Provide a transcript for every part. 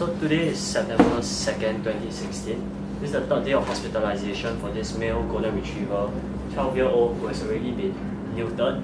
So today is September 2nd, 2016. This is the third day of hospitalization for this male golden retriever, 12-year-old who has already been neutered.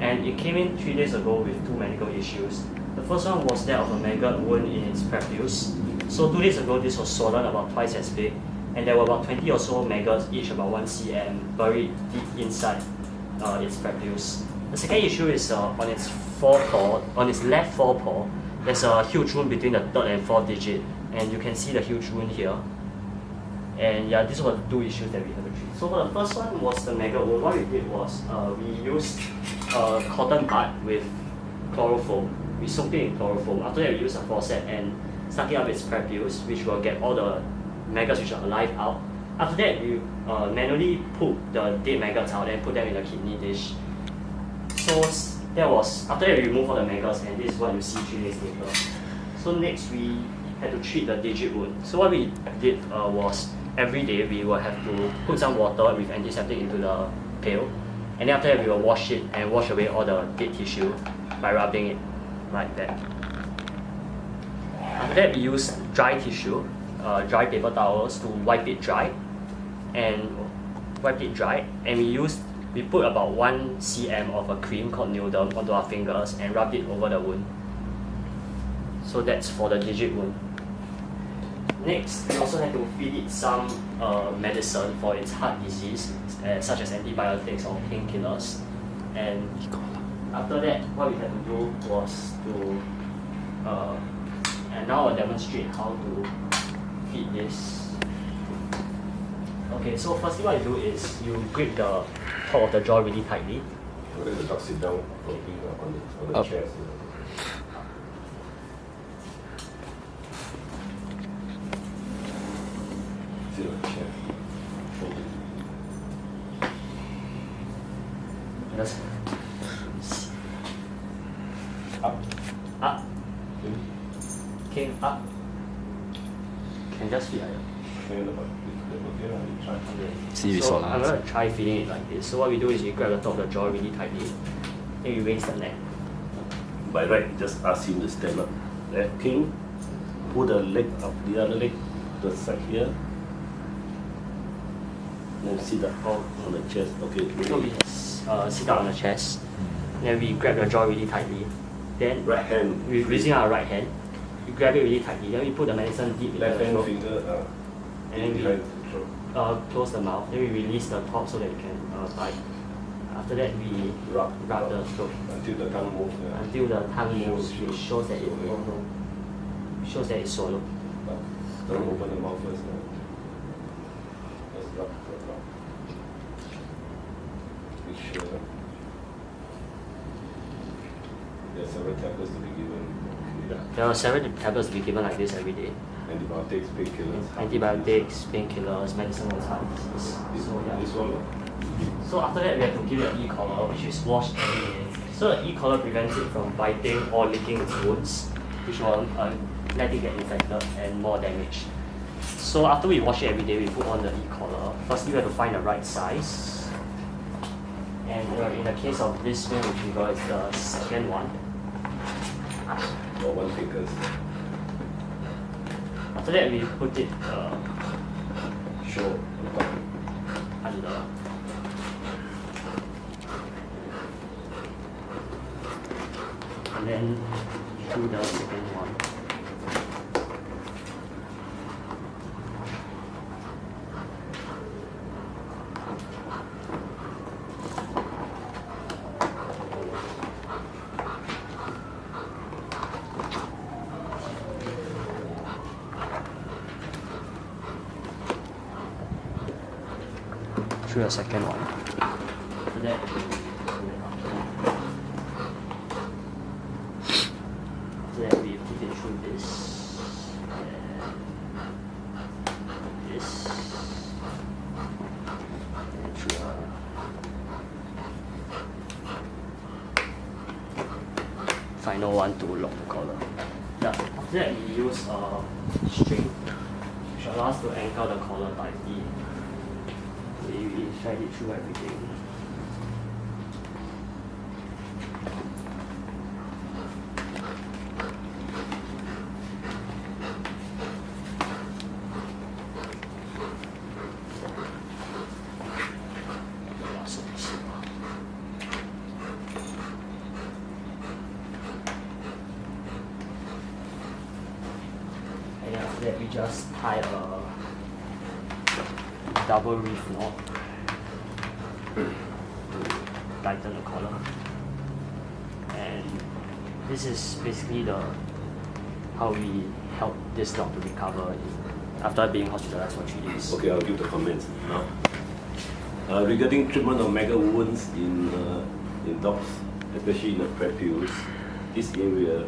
And it came in 3 days ago with two medical issues. The first one was that of a maggot wound in its prepuce. So 2 days ago, this was swollen about twice as big, and there were about 20 or so maggots, each about 1 cm, buried deep inside its prepuce. The second issue is on its forepaw, on its left forepaw, there's a huge wound between the third and fourth digit, and you can see the huge wound here. And yeah, these were the two issues that we had to treat. So for the first one was the maggot wound. What we did was we used a cotton bud with chloroform. We soaked it in chloroform. After that, we used a forceps and stuck it up its prepuce, which will get all the maggots which are alive out. After that, we manually pulled the dead maggots out and put them in a kidney dish. So that was, after that we removed all the maggots, and this is what you see 3 days later. So next we had to treat the digit wound. So what we did was every day we will have to put some water with antiseptic into the pail, and then after that we will wash it and wash away all the dead tissue by rubbing it like that. After that we use dry tissue, dry paper towels to wipe it dry, and we put about 1 cm of a cream called Nudum onto our fingers and rubbed it over the wound. So that's for the digit wound. Next, we also had to feed it some medicine for its heart disease, such as antibiotics or painkillers. And after that, what we had to do was to, and now I'll demonstrate how to feed this. Okay, so firstly what you do is you grip the top of the jaw really tightly. Let the dog sit down on the chair. Sit on the chair. Just Up. up. Okay, up. Can just feed like that. So I'm going to try feeding it like this. So what we do is we grab the top of the jaw really tightly, then we raise the neck. By right, just ask him to stand up. There, King, pull the leg up, the other leg to the side here. Then sit up on the chest. Okay. So we sit down on the chest, then we grab the jaw really tightly. Then Right hand. we're using our right hand. We grab it really tightly, then we put the medicine deep into Left the hand throat. finger And then behind the throat. close the mouth, then we release the top so that we can bite. After that, we rub the throat until the tongue moves. Yeah. until the tongue moves, which shows that shows that it's swallowed. Don't open the mouth first. Just rub. Make sure. There are several tablets to be given. Yeah. There are several tablets to be given like this every day. Antibiotics, painkillers. Antibiotics, painkillers, medicine for heart disease. So yeah. This one. So after that, we have to give it an e-collar, which is washed every day. So the e-collar prevents it from biting or licking its wounds, which will let it get infected and more damage. So after we wash it every day, we put on the e-collar. Firstly, we have to find the right size. And in the case of this male retriever, it's the second one. Or 1 fingers. After that, we put it Show. under. And then do the second one. Through the second one. After that, we put it through this and this, and through a final one to lock the collar. Yeah. After that, we use a string which allows us to anchor the collar tightly. We slide it through everything. And then after that we just tie a double reef knot to tighten the collar. And this is basically how we help this dog to recover after being hospitalized for 3 days. Okay, I'll give the comments now. Regarding treatment of maggot wounds in dogs, especially in the prepuce, this area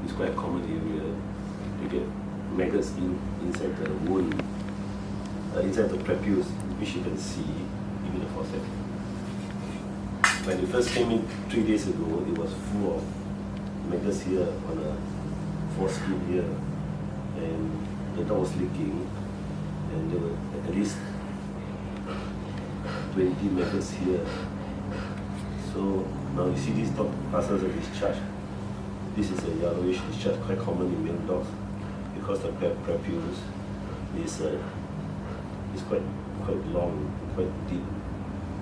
is quite a common area. You get maggots inside the wound, inside the prepuce, which you can see in the faucet. When it first came in 3 days ago, it was full of maggots here on the foreskin here, and the dog was leaking, and there were at least 20 maggots here. So now you see this dog passes a discharge. This is a yellowish discharge, quite common in male dogs, because the prepuce is quite long, quite deep.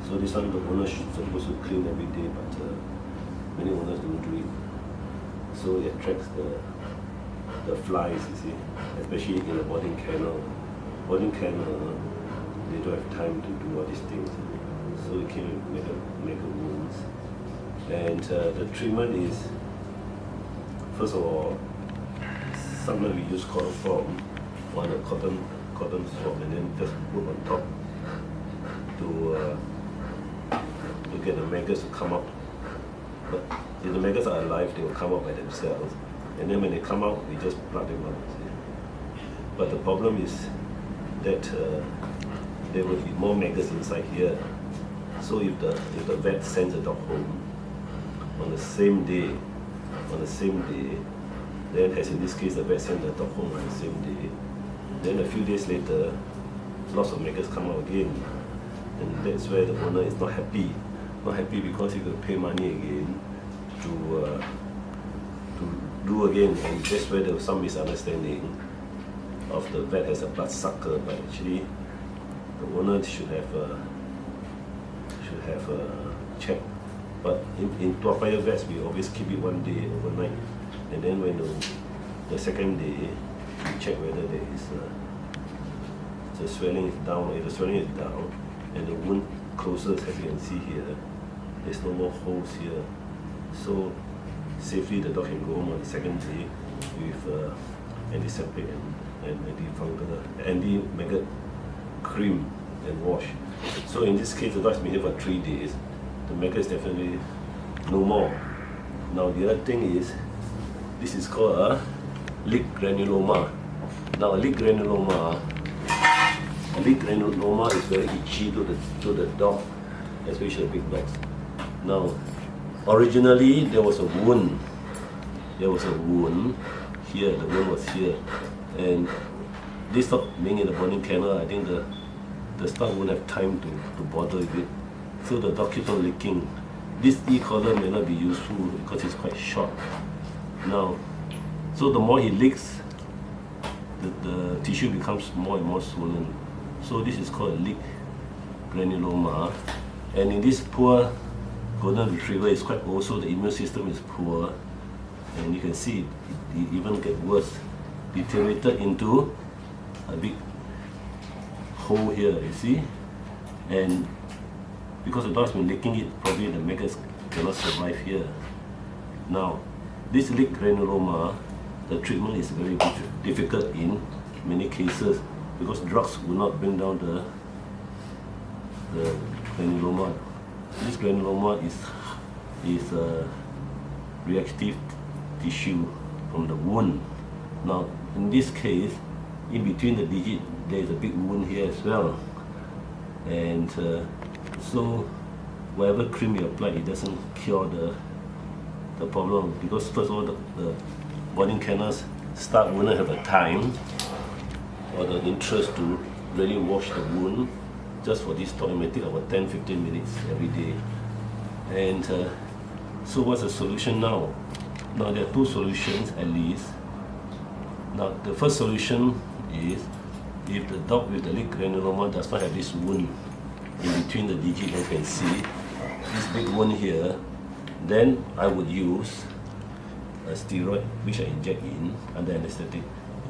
So this one the owner should supposed to clean every day, but many owners don't do it. So it attracts the flies, you see, especially in the boarding kennel. Boarding kennel, they don't have time to do all these things. So it can make a wounds. And the treatment is, first of all, sometimes we use chloroform on a cotton swab and then just put on top to get the maggots to come out. But if the maggots are alive, they will come out by themselves. And then when they come out, we just plug them out. See? But the problem is that there will be more maggots inside here. So if the vet sends the dog home on the same day, then as in this case the vet sends the dog home on the same day, then a few days later, lots of maggots come out again. And that's where the owner is not happy. Not happy because he will pay money again to do again, and that's where there was some misunderstanding of the vet as a bloodsucker, but actually the owner should have check. But in Tua Paya vets, we always keep it 1 day overnight, and then when the second day, we check whether there is the swelling is down. If the swelling is down and the wound closes, as you can see here, there's no more holes here. So safely the dog can go home on the second day with antiseptic and antifungal, anti-maggot cream and wash. So in this case, the dog has been here for 3 days. The maggot is definitely no more. Now the other thing is, this is called a leak granuloma. Now a leak granuloma is very itchy to the dog, especially the big dogs. Now, originally there was a wound. Here, the wound was here. And this dog being in the boarding kennel, I think the staff won't have time to bother with it. So the dog keeps on leaking. This e-collar may not be useful because it's quite short. Now, so the more he leaks, the tissue becomes more and more swollen. So this is called a leak granuloma. And in this poor golden retriever, is quite old, so the immune system is poor. And you can see it even get worse, deteriorated into a big hole here, you see. And because the dog's been licking it, probably the maggots cannot survive here. Now, this leak granuloma, the treatment is very difficult in many cases because drugs will not bring down the granuloma. This granuloma is reactive tissue from the wound. Now, in this case, in between the digit, there is a big wound here as well. And so, whatever cream you apply, it doesn't cure the problem, because first of all, the boarding kennels staff wouldn't have the time or the interest to really wash the wound. Just for this dog, it may take about 10-15 minutes every day. And so what's the solution now? Now there are two solutions at least. Now the first solution is, if the dog with the leak granuloma does not have this wound in between the digit, you can see this big wound here, then I would use a steroid which I inject in under anesthetic.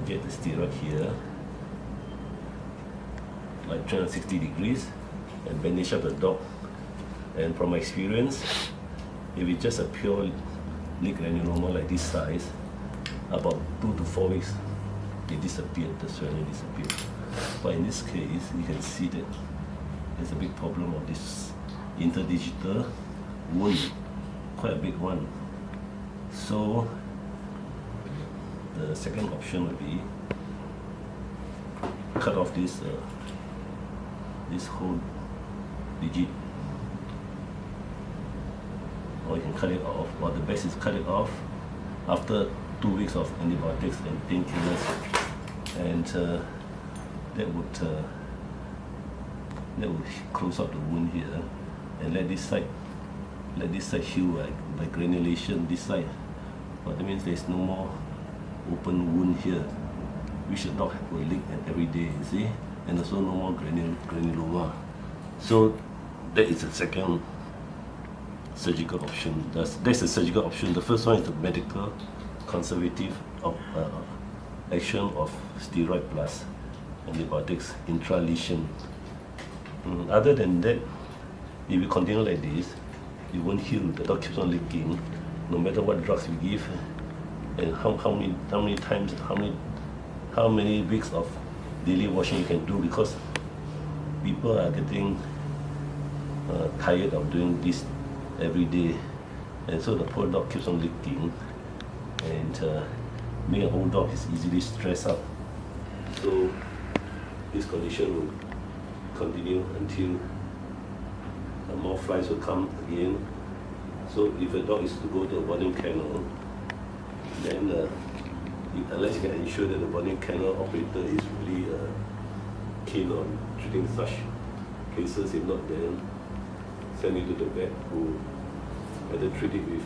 get the steroid here, like 360 degrees, and bandage up the dog. And from my experience, if it's just a pure leg granuloma like this size, about 2 to 4 weeks, it disappeared, the swelling disappeared. But in this case, you can see that there's a big problem of this interdigital wound, quite a big one. So the second option would be cut off this whole digit, or you can cut it off, or the best is cut it off after 2 weeks of antibiotics and painkillers, and that would close up the wound here and let this side heal by granulation this side. But that means there's no more open wound here, which the dog will lick every day, you see, and also no more granuloma. So that is the second surgical option. That's the surgical option. The first one is the medical conservative action of steroid plus antibiotics intra-lesion. Other than that, if you continue like this, you won't heal. The dog keeps on licking, no matter what drugs you give, and how many times, how many weeks of daily washing you can do, because people are getting tired of doing this every day, and so the poor dog keeps on licking, and being an old dog is easily stressed out. So this condition will continue until more flies will come again. So if a dog is to go to a boarding kennel, then unless you can ensure that the boarding kennel operator is really keen on treating such cases, if not, then send it to the vet who either treat it with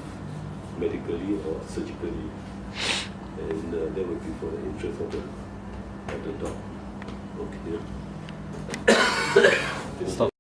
medically or surgically, and that would be for the interest of the dog. Okay. Stop.